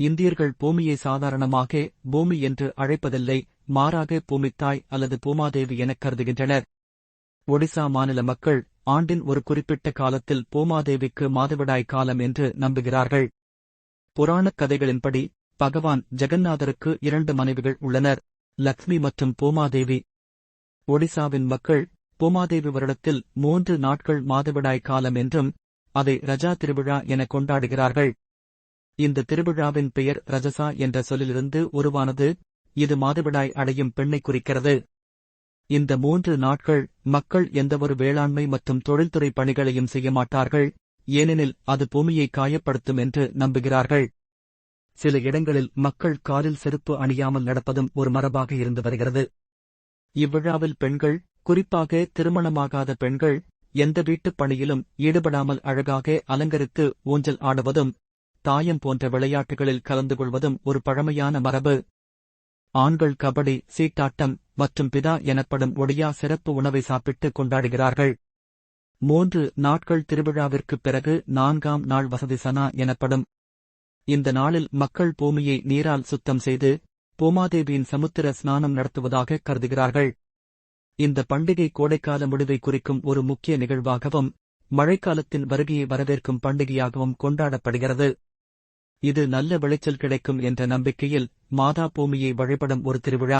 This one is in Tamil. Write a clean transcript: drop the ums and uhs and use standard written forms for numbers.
இந்தியர்கள் பூமியை சாதாரணமாக பூமி என்று அழைப்பதில்லை, மாறாக பூமித்தாய் அல்லது பூமாதேவி எனக் கருதுகின்றனர். ஒடிசா மாநில மக்கள் ஆண்டின் ஒரு குறிப்பிட்ட காலத்தில் பூமாதேவிக்கு மாதவிடாய் காலம் என்று நம்புகிறார்கள். புராணக் கதைகளின்படி பகவான் ஜெகந்நாதருக்கு 2 மனைவிகள் உள்ளனர், லக்ஷ்மி மற்றும் பூமாதேவி. ஒடிசாவின் மக்கள் பூமாதேவி வருடத்தில் 3 நாட்கள் மாதவிடாய் காலம் என்றும் அதை ரஜா திருவிழா என கொண்டாடுகிறார்கள். இந்த திருவிழாவின் பெயர் ரஜசா என்ற சொல்லிலிருந்து உருவானது, இது மாதவிடாய் அடையும் பெண்ணை குறிக்கிறது. இந்த 3 நாட்கள் மக்கள் எந்தவொரு வேளாண்மை மற்றும் தொழில்துறை பணிகளையும் செய்ய மாட்டார்கள், ஏனெனில் அது பூமியை காயப்படுத்தும் என்று நம்புகிறார்கள். சில இடங்களில் மக்கள் காலில் செருப்பு அணியாமல் நடப்பதும் ஒரு மரபாக இருந்து வருகிறது. இவ்விழாவில் பெண்கள், குறிப்பாக திருமணமாகாத பெண்கள், எந்த வீட்டுப் பணியிலும் ஈடுபடாமல் அழகாக அலங்கரித்து ஊஞ்சல் ஆடுவதும் தாயம் போன்ற விளையாட்டுகளில் கலந்து கொள்வதும் ஒரு பழமையான மரபு. ஆண்கள் கபடி, சீட்டாட்டம் மற்றும் பிதா எனப்படும் ஒடியா சிறப்பு உணவை சாப்பிட்டு கொண்டாடுகிறார்கள். 3 நாட்கள் திருவிழாவிற்குப் பிறகு 4ஆம் நாள் வசதி சனா எனப்படும். இந்த நாளில் மக்கள் பூமியை நீரால் சுத்தம் செய்து பூமாதேவியின் சமுத்திர ஸ்நானம் நடத்துவதாக கருதுகிறார்கள். இந்த பண்டிகை கோடைக்கால முடிவை குறிக்கும் ஒரு முக்கிய நிகழ்வாகவும் மழைக்காலத்தின் வருகையை வரவேற்கும் பண்டிகையாகவும் கொண்டாடப்படுகிறது. இது நல்ல விளைச்சல் கிடைக்கும் என்ற நம்பிக்கையில் மாதா பூமியை வழிபடும் ஒரு திருவிழா.